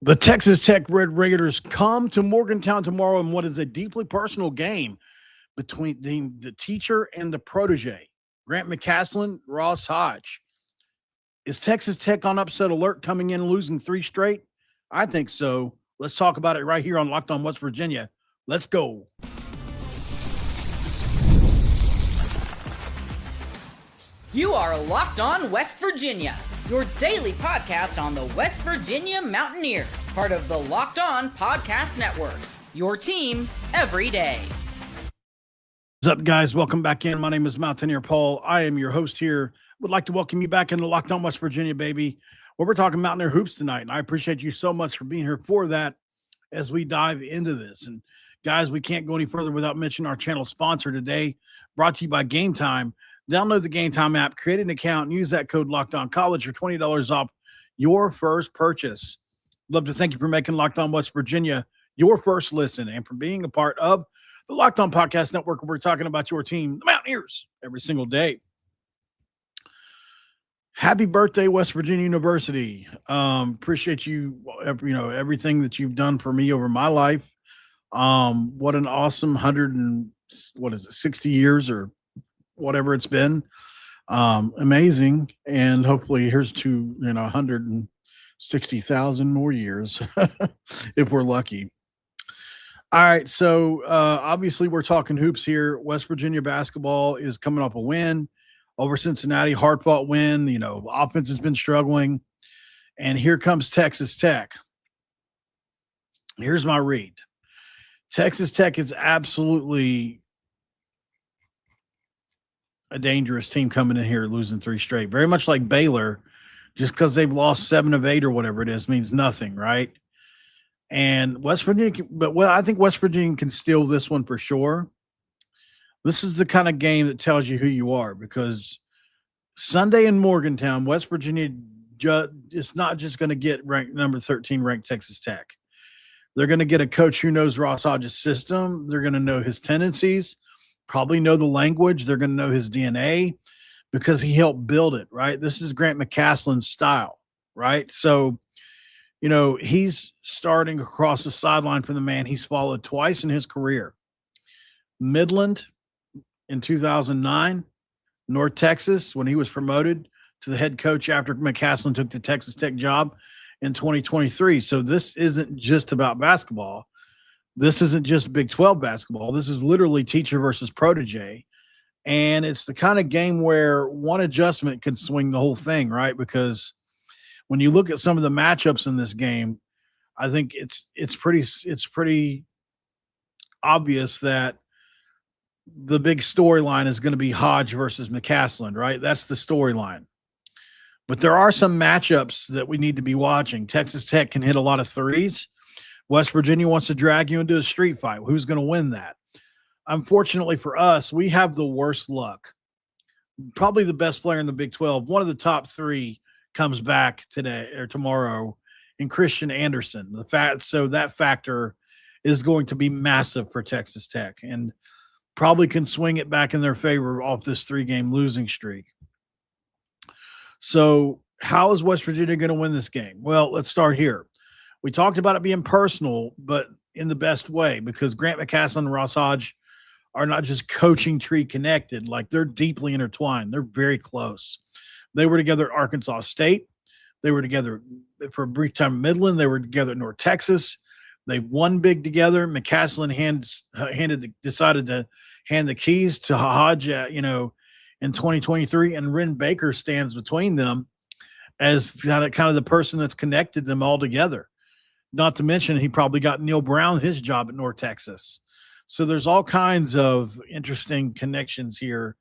The Texas Tech Red Raiders come to Morgantown tomorrow in what is a deeply personal game between the teacher and the protege. Grant McCasland, Ross Hodge. Is Texas Tech on upset alert coming in losing three straight? I think so. Let's talk about it right here on Locked On West Virginia. Let's go. You are Locked On West Virginia, your daily podcast on the West Virginia Mountaineers, part of the Locked On Podcast Network, your team every day. What's up, guys? Welcome back in. My name is Mountaineer Paul. I am your host here. Would like to welcome you back into Locked On West Virginia, baby, where we're talking Mountaineer hoops tonight, and I appreciate you so much for being here for that as we dive into this. And, guys, we can't go any further without mentioning our channel sponsor today, brought to you by Game Time. Download the Game Time app, create an account, and use that code LOCKEDONCollege for $20 off your first purchase. Love to thank you for making Locked On West Virginia your first listen and for being a part of the Locked On Podcast Network, where we're talking about your team, the Mountaineers, every single day. Happy birthday, West Virginia University. Appreciate you, everything that you've done for me over my life. What an awesome 60 years or whatever it's been. Amazing. And hopefully here's to 160,000 more years if we're lucky. All right, so obviously we're talking hoops here. West Virginia basketball is coming off a win over Cincinnati, hard-fought win. Offense has been struggling. And here comes Texas Tech. Here's my read. Texas Tech is absolutely a dangerous team coming in here losing three straight. Very much like Baylor, just because they've lost 7 of 8 or whatever it is means nothing, right? And West Virginia, I think West Virginia can steal this one for sure. This is the kind of game that tells you who you are, because Sunday in Morgantown, West Virginia is not just going to get ranked number 13 ranked Texas Tech. They're going to get a coach who knows Ross Hodge's system. They're going to know his tendencies, probably know the language. They're going to know his DNA because he helped build it, right? This is Grant McCasland's style, right? So, he's starting across the sideline for the man he's followed twice in his career. Midland in 2009, North Texas when he was promoted to the head coach after McCasland took the Texas Tech job in 2023. So this isn't just about basketball. This isn't just Big 12 basketball. This is literally teacher versus protege. And it's the kind of game where one adjustment can swing the whole thing, right? Because when you look at some of the matchups in this game, I think it's pretty obvious that the big storyline is going to be Hodge versus McCasland, right? That's the storyline. But there are some matchups that we need to be watching. Texas Tech can hit a lot of threes. West Virginia wants to drag you into a street fight. Who's going to win that? Unfortunately for us, we have the worst luck. Probably the best player in the Big 12, one of the top 3, comes back today or tomorrow in Christian Anderson. So that factor is going to be massive for Texas Tech and probably can swing it back in their favor off this 3-game losing streak. So how is West Virginia going to win this game? Well, let's start here. We talked about it being personal, but in the best way, because Grant McCasland and Ross Hodge are not just coaching tree connected. Like, they're deeply intertwined. They're very close. They were together at Arkansas State. They were together for a brief time at Midland. They were together at North Texas. They won big together. McCasland decided to hand the keys to Hodge, in 2023, and Ren Baker stands between them as kind of the person that's connected them all together. Not to mention, he probably got Neil Brown his job at North Texas. So there's all kinds of interesting connections here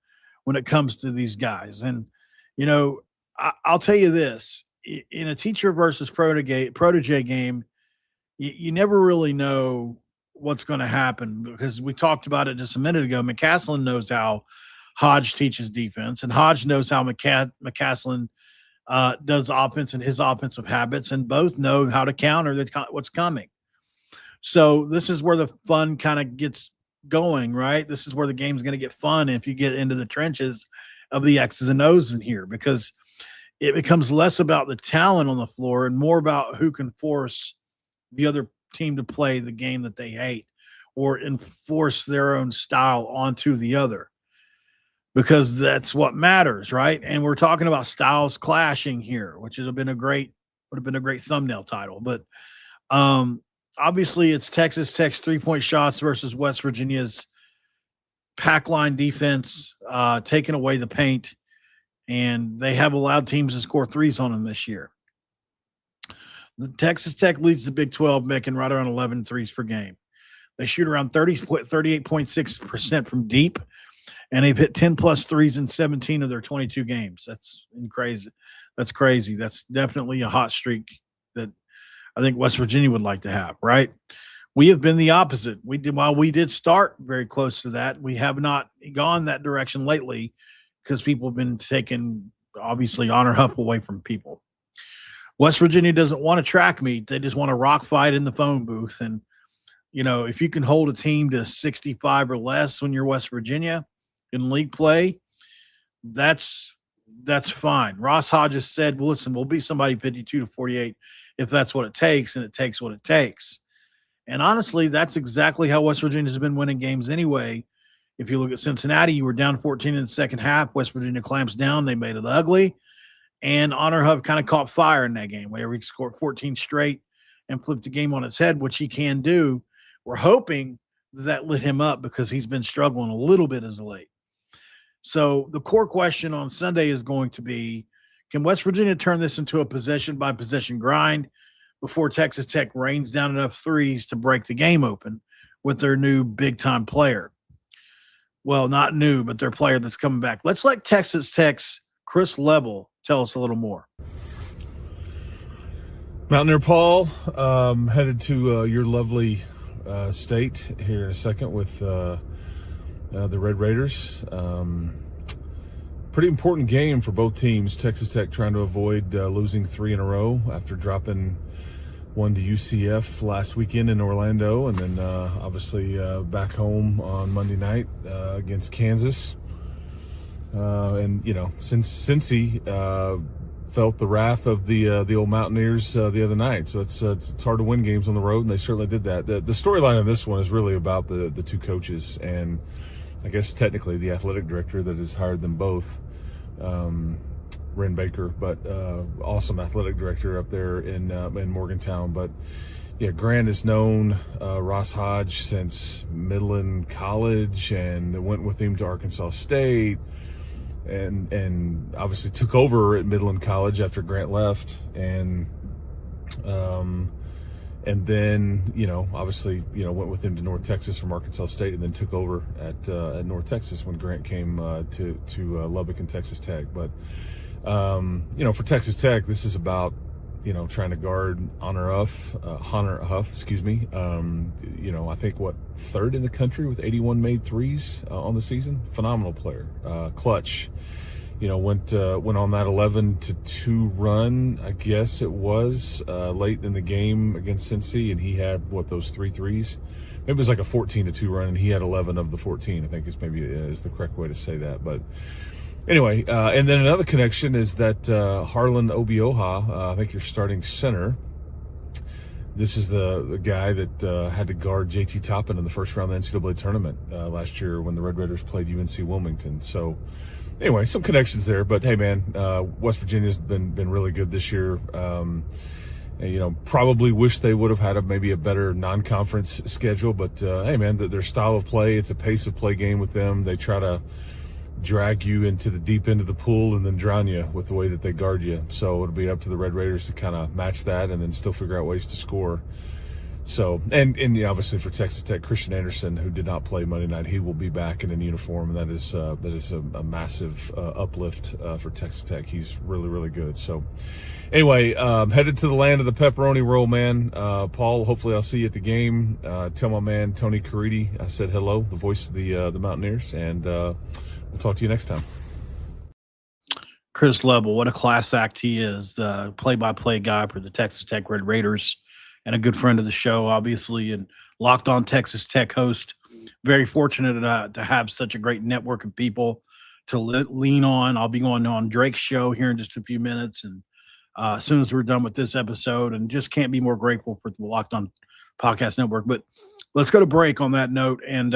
when it comes to these guys. And, I'll tell you this, in a teacher versus protege game, you never really know what's going to happen, because we talked about it just a minute ago. McCasland knows how Hodge teaches defense, and Hodge knows how McCasland does offense and his offensive habits, and both know how to counter what's coming. So this is where the fun kind of gets going, right? This is where the game's going to get fun if you get into the trenches of the X's and O's in here, because it becomes less about the talent on the floor and more about who can force the other team to play the game that they hate or enforce their own style onto the other, because that's what matters, right? And we're talking about styles clashing here, which would have been a great thumbnail title. But obviously, it's Texas Tech's 3-point shots versus West Virginia's pack line defense, taking away the paint, and they have allowed teams to score threes on them this year. The Texas Tech leads the Big 12, making right around 11 threes per game. They shoot around 38.6% from deep, and they've hit 10-plus threes in 17 of their 22 games. That's crazy. That's crazy. That's definitely a hot streak that I think West Virginia would like to have, right? We have been the opposite. While we did start very close to that, we have not gone that direction lately because people have been taking, obviously, Honor Huff away from people. West Virginia doesn't want a track meet. They just want a rock fight in the phone booth. And, if you can hold a team to 65 or less when you're West Virginia in league play, that's fine. Ross Hodge has said, well, listen, we'll beat somebody 52-48 if that's what it takes, and it takes what it takes. And honestly, that's exactly how West Virginia has been winning games anyway. If you look at Cincinnati, you were down 14 in the second half. West Virginia clamps down. They made it ugly. And Honor Huff kind of caught fire in that game where he scored 14 straight and flipped the game on its head, which he can do. We're hoping that lit him up because he's been struggling a little bit as of late. So the core question on Sunday is going to be, can West Virginia turn this into a possession-by-possession grind before Texas Tech rains down enough threes to break the game open with their new big-time player? Well, not new, but their player that's coming back. Let's let Texas Tech's Chris Level tell us a little more. Mountaineer Paul, headed to your lovely state here in a second with the Red Raiders. Pretty important game for both teams. Texas Tech trying to avoid losing 3 in a row after dropping one to UCF last weekend in Orlando, and then obviously back home on Monday night against Kansas. And since Cincy felt the wrath of the old Mountaineers the other night, so it's hard to win games on the road, and they certainly did that. The storyline of this one is really about the two coaches, and I guess technically the athletic director that has hired them both, Ren Baker, but awesome athletic director up there in Morgantown. But yeah, Grant has known Ross Hodge since Midland College, and went with him to Arkansas State. And obviously took over at Midland College after Grant left, and then obviously went with him to North Texas from Arkansas State, and then took over at North Texas when Grant came to Lubbock and Texas Tech. But for Texas Tech, this is about trying to guard Honor Huff. I think third in the country with 81 made threes on the season. Phenomenal player, clutch. Went on that 11-2 run, I guess it was late in the game against Cincy, and he had those 3 threes. Maybe it was like a 14-2 run, and he had 11 of the 14. I think is the correct way to say that, but. Anyway, and then another connection is that Harlan Obioha, I think your starting center, this is the guy that had to guard JT Toppin in the first round of the NCAA tournament last year when the Red Raiders played UNC Wilmington. So anyway, some connections there. But hey, man, West Virginia's been really good this year. Probably wish they would have had maybe a better non-conference schedule. But hey, man, their style of play, it's a pace of play game with them. They try to drag you into the deep end of the pool and then drown you with the way that they guard you. So it'll be up to the Red Raiders to kind of match that and then still figure out ways to score. So, and obviously for Texas Tech, Christian Anderson, who did not play Monday night, he will be back in a uniform, and that is a massive uplift for Texas Tech. He's really, really good. So anyway, headed to the land of the pepperoni roll, man. Paul, hopefully I'll see you at the game. Tell my man Tony Caridi I said hello, the voice of the Mountaineers, and we'll talk to you next time. Chris Level, what a class act he is, the play-by-play guy for the Texas Tech Red Raiders, and a good friend of the show, obviously, and Locked On Texas Tech host. Very fortunate to have such a great network of people to lean on. I'll be going on Drake's show here in just a few minutes, and as soon as we're done with this episode, and just can't be more grateful for the Locked On Podcast Network. But let's go to break on that note, and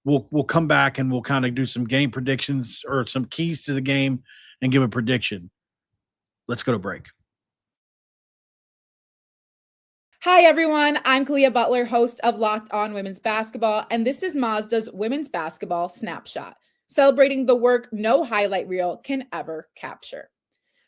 we'll come back and we'll kind of do some game predictions or some keys to the game and give a prediction. Let's go to break. Hi, everyone. I'm Kalia Butler, host of Locked On Women's Basketball, and this is Mazda's Women's Basketball Snapshot, celebrating the work no highlight reel can ever capture.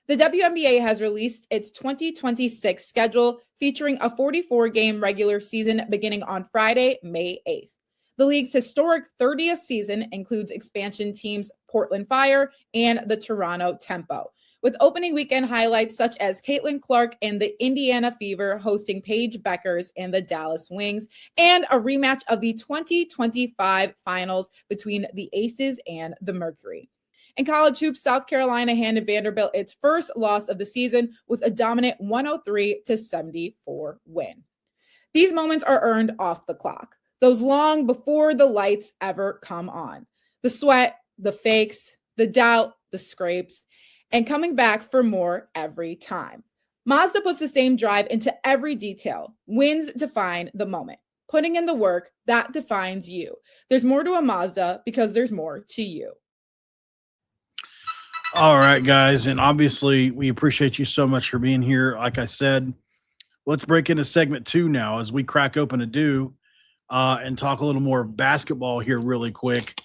The WNBA has released its 2026 schedule featuring a 44-game regular season beginning on Friday, May 8th. The league's historic 30th season includes expansion teams Portland Fire and the Toronto Tempo, with opening weekend highlights such as Caitlin Clark and the Indiana Fever hosting Paige Beckers and the Dallas Wings, and a rematch of the 2025 finals between the Aces and the Mercury. In college hoops, South Carolina handed Vanderbilt its first loss of the season with a dominant 103-74 win. These moments are earned off the clock, those long before the lights ever come on. The sweat, the fakes, the doubt, the scrapes, and coming back for more every time. Mazda puts the same drive into every detail. Wins define the moment. Putting in the work, that defines you. There's more to a Mazda because there's more to you. All right, guys, and obviously we appreciate you so much for being here. Like I said, let's break into segment 2 now as we crack open a do and talk a little more basketball here really quick.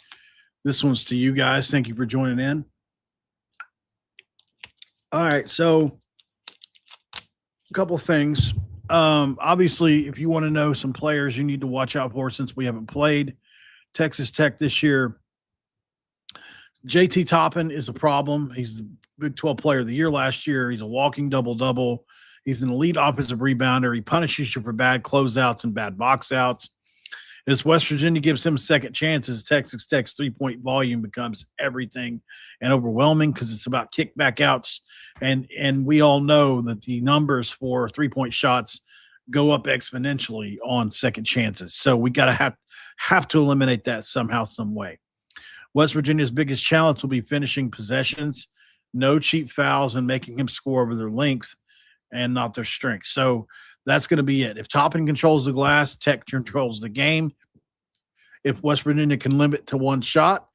This one's to you guys. Thank you for joining in. All right, so a couple things. Obviously, if you want to know some players you need to watch out for since we haven't played Texas Tech this year, JT Toppin is a problem. He's the Big 12 Player of the Year last year. He's a walking double-double. He's an elite offensive rebounder. He punishes you for bad closeouts and bad box outs. As West Virginia gives him second chances, Texas Tech's three-point volume becomes everything and overwhelming because it's about kickback outs. And we all know that the numbers for three-point shots go up exponentially on second chances. So we got to have to eliminate that somehow, some way. West Virginia's biggest challenge will be finishing possessions, no cheap fouls, and making him score over their length and not their strength. So that's going to be it. If Toppin controls the glass, Tech controls the game. If West Virginia can limit to one shot,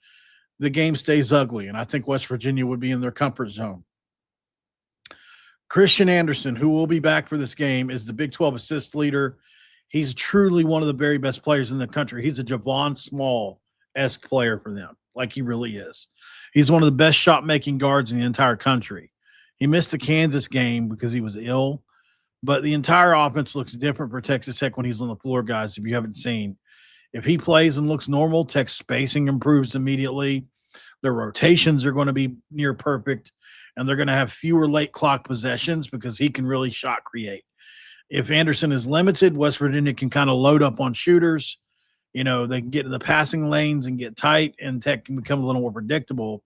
the game stays ugly, and I think West Virginia would be in their comfort zone. Christian Anderson, who will be back for this game, is the Big 12 assist leader. He's truly one of the very best players in the country. He's a Javon Small-esque player for them, like he really is. He's one of the best shot-making guards in the entire country. He missed the Kansas game because he was ill, but the entire offense looks different for Texas Tech when he's on the floor, guys, if you haven't seen. If he plays and looks normal, Tech's spacing improves immediately. Their rotations are going to be near perfect, and they're going to have fewer late clock possessions because he can really shot create. If Anderson is limited, West Virginia can kind of load up on shooters. You know, they can get in the passing lanes and get tight, and Tech can become a little more predictable.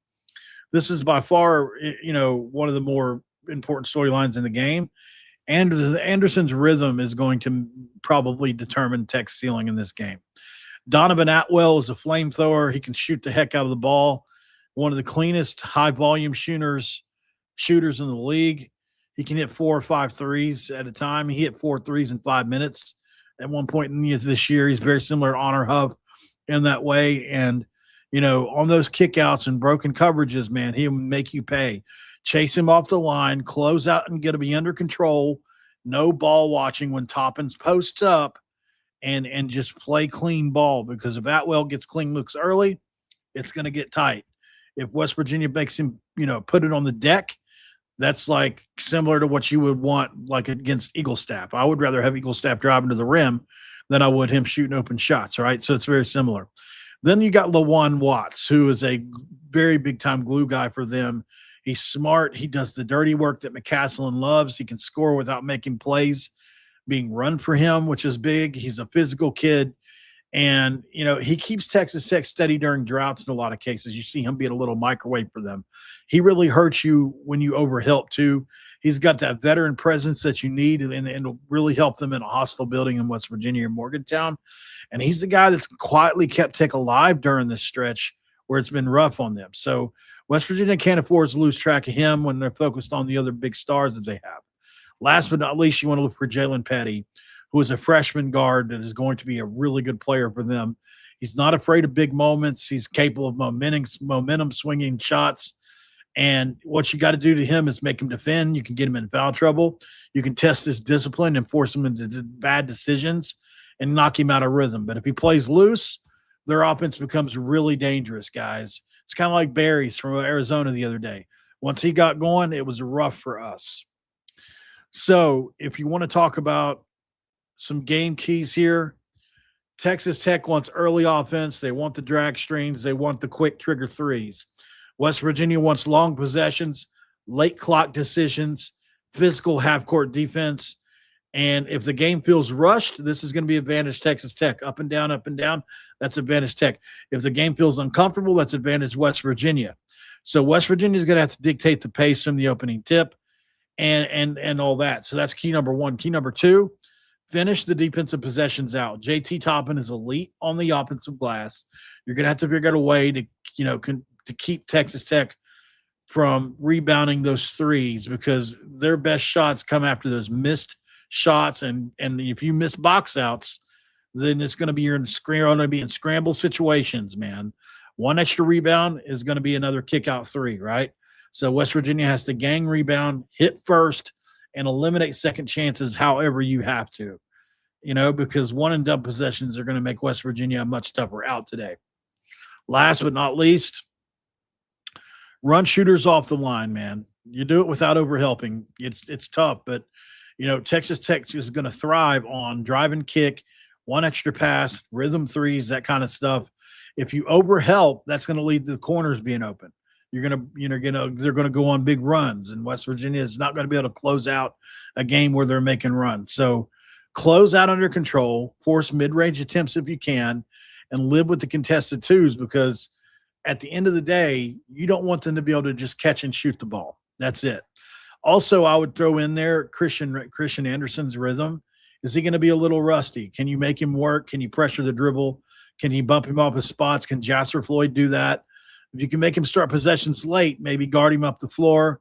This is by far, one of the more important storylines in the game. And Anderson's rhythm is going to probably determine Tech's ceiling in this game. Donovan Atwell is a flamethrower. He can shoot the heck out of the ball. One of the cleanest high-volume shooters in the league. He can hit 4 or 5 threes at a time. He hit 4 threes in 5 minutes at one point in this year. He's very similar to Honor Huff in that way. And, on those kickouts and broken coverages, man, he'll make you pay. Chase him off the line, close out and get to be under control. No ball watching when Toppins posts up and just play clean ball, because if Atwell gets clean looks early, it's going to get tight. If West Virginia makes him, put it on the deck, that's like similar to what you would want like against Eagle Staff. I would rather have Eagle Staff driving to the rim than I would him shooting open shots, right? So it's very similar. Then you got LaJuan Watts, who is a very big-time glue guy for them. He's smart. He does the dirty work that McCasland loves. He can score without making plays being run for him, which is big. He's a physical kid. And, he keeps Texas Tech steady during droughts in a lot of cases. You see him being a little microwave for them. He really hurts you when you overhelp, too. He's got that veteran presence that you need and will really help them in a hostile building in West Virginia and Morgantown. And he's the guy that's quietly kept Tech alive during this stretch where it's been rough on them. So West Virginia can't afford to lose track of him when they're focused on the other big stars that they have. Last but not least, you want to look for Jalen Petty, who is a freshman guard that is going to be a really good player for them. He's not afraid of big moments. He's capable of momentum swinging shots. And what you got to do to him is make him defend. You can get him in foul trouble. You can test his discipline and force him into bad decisions and knock him out of rhythm. But if he plays loose, their offense becomes really dangerous, guys. It's kind of like Barry's from Arizona the other day. Once he got going, it was rough for us. So if you want to talk about some game keys here, Texas Tech wants early offense. They want the drag strings. They want the quick trigger threes. West Virginia wants long possessions, late clock decisions, physical half-court defense. And if the game feels rushed, this is going to be advantage Texas Tech. Up and down, that's advantage Tech. If the game feels uncomfortable, that's advantage West Virginia. So West Virginia is going to have to dictate the pace from the opening tip and all that. So that's key number one. Key number two, finish the defensive possessions out. JT Toppin is elite on the offensive glass. You're going to have to figure out a way to, to keep Texas Tech from rebounding those threes, because their best shots come after those missed shots. And if you miss box outs, then it's going to be in scramble situations, man. One extra rebound is going to be another kick out three, right? So West Virginia has to gang rebound, hit first, and eliminate second chances however you have to, because one and done possessions are going to make West Virginia a much tougher out today. Last but not least, run shooters off the line, man. You do it without overhelping. It's tough, but Texas Tech is going to thrive on drive and kick, one extra pass, rhythm threes, that kind of stuff. If you overhelp, that's going to lead to the corners being open. They're going to go on big runs, and West Virginia is not going to be able to close out a game where they're making runs. So close out under control, force mid-range attempts if you can, and live with the contested twos, because at the end of the day, you don't want them to be able to just catch and shoot the ball. That's it. Also, I would throw in there Christian Anderson's rhythm. Is he going to be a little rusty? Can you make him work? Can you pressure the dribble? Can you bump him off his spots? Can Jasper Floyd do that? If you can make him start possessions late, maybe guard him up the floor,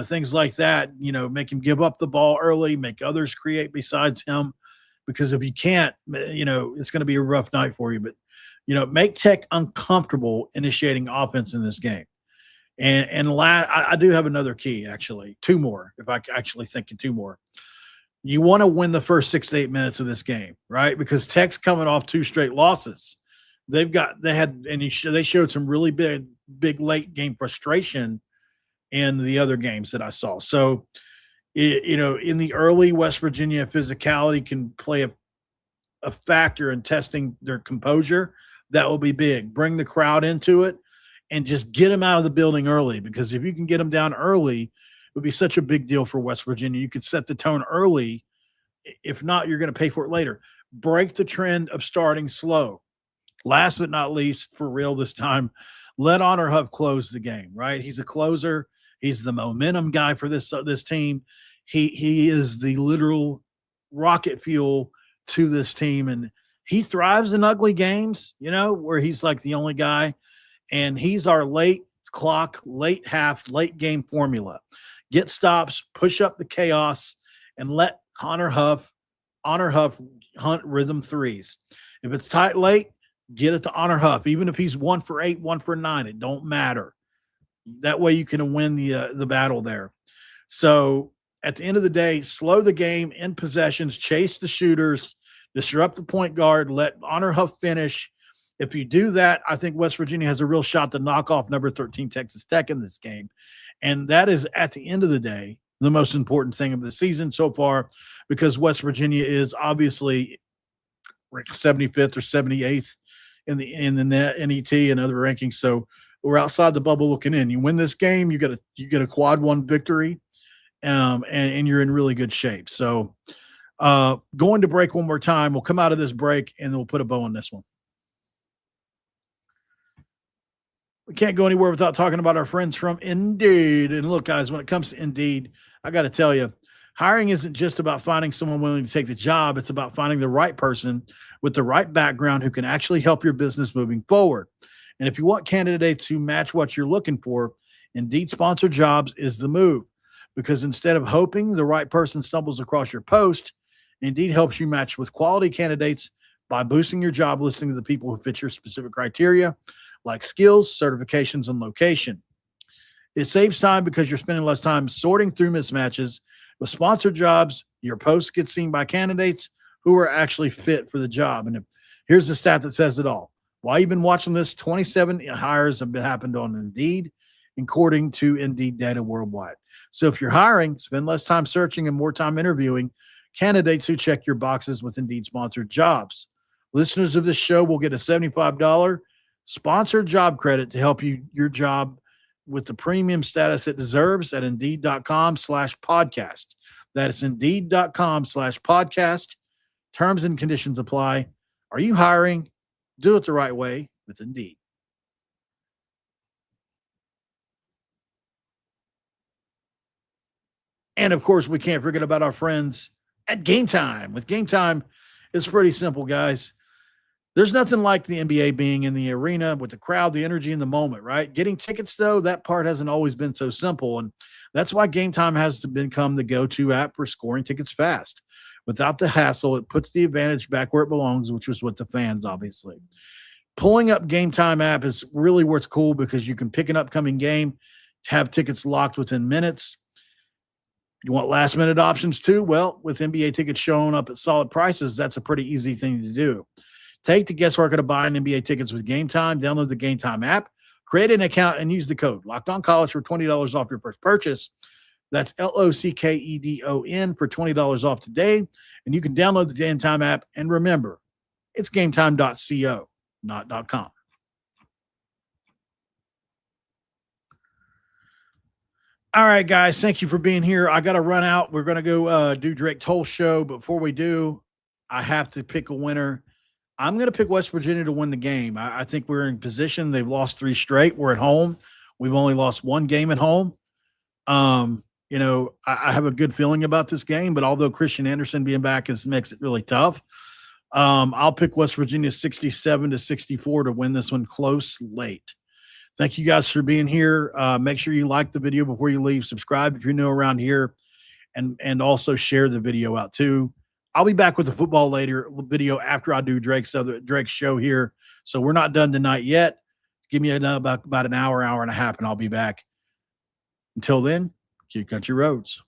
things like that, make him give up the ball early, make others create besides him. Because if you can't, it's going to be a rough night for you. But, make Tech uncomfortable initiating offense in this game. And I do have another key, actually, two more, if I actually think of two more. You want to win the first 6 to 8 minutes of this game, right? Because Tech's coming off 2 straight losses. They showed some really big late game frustration in the other games that I saw. So, in the early, West Virginia physicality can play a factor in testing their composure. That will be big. Bring the crowd into it and just get them out of the building early, because if you can get them down early, it would be such a big deal for West Virginia. You could set the tone early. If not, you're going to pay for it later. Break the trend of starting slow. Last but not least, for real this time, let Honor Huff close the game, right? He's a closer. He's the momentum guy for this team. He is the literal rocket fuel to this team, and he thrives in ugly games, where he's like the only guy, and he's our late clock, late half, late game formula. Get stops, push up the chaos, and let Honor Huff hunt rhythm threes. If it's tight late, get it to Honor Huff. Even if he's 1 for 8, 1 for 9, it don't matter. That way you can win the battle there. So at the end of the day, slow the game in possessions, chase the shooters, disrupt the point guard, let Honor Huff finish. If you do that, I think West Virginia has a real shot to knock off number 13 Texas Tech in this game. And that is, at the end of the day, the most important thing of the season so far, because West Virginia is obviously ranked 75th or 78th in the net, NET, and other rankings. So we're outside the bubble looking in. You win this game, you get a quad one victory, and you're in really good shape. So going to break one more time. We'll come out of this break, and then we'll put a bow on this one. We can't go anywhere without talking about our friends from Indeed. And look, guys, when it comes to Indeed, I got to tell you, hiring isn't just about finding someone willing to take the job. It's about finding the right person with the right background who can actually help your business moving forward. And if you want candidates who match what you're looking for, Indeed sponsored jobs is the move, because instead of hoping the right person stumbles across your post, Indeed helps you match with quality candidates by boosting your job listing to the people who fit your specific criteria, like skills, certifications, and location. It saves time because you're spending less time sorting through mismatches. With sponsored jobs, your posts get seen by candidates who are actually fit for the job. And here's the stat that says it all. While you've been watching this, 27 hires have happened on Indeed, according to Indeed data worldwide. So if you're hiring, spend less time searching and more time interviewing candidates who check your boxes with Indeed sponsored jobs. Listeners of this show will get a $75 sponsored job credit to help your job with the premium status it deserves at Indeed.com/podcast. That is Indeed.com/podcast. Terms and conditions apply. Are you hiring? Do it the right way with Indeed. And of course, we can't forget about our friends at Game Time. With Game Time, it's pretty simple, guys. There's nothing like the NBA being in the arena with the crowd, the energy in the moment, right? Getting tickets, though, that part hasn't always been so simple. And that's why Game Time has to become the go-to app for scoring tickets fast. Without the hassle, it puts the advantage back where it belongs, which was with the fans, obviously. Pulling up Game Time app is really where it's cool, because you can pick an upcoming game, have tickets locked within minutes. You want last-minute options too? Well, with NBA tickets showing up at solid prices, that's a pretty easy thing to do. Take the guesswork out of buying NBA tickets with Game Time. Download the Game Time app, create an account, and use the code LOCKEDONCollege for $20 off your first purchase. That's LOCKEDON for $20 off today. And you can download the Game Time app. And remember, it's gametime.co, not .com. All right, guys, thank you for being here. I got to run out. We're going to go do Drake Toll's show. Before we do, I have to pick a winner. I'm going to pick West Virginia to win the game. I think we're in position. They've lost 3 straight. We're at home. We've only lost 1 game at home. I have a good feeling about this game, but although Christian Anderson being back makes it really tough, I'll pick West Virginia 67-64 to win this one close late. Thank you guys for being here. Make sure you like the video before you leave. Subscribe if you're new around here, and also share the video out too. I'll be back with the football later video after I do Drake's show here. So we're not done tonight yet. Give me about an hour and a half, and I'll be back. Until then, keep country roads.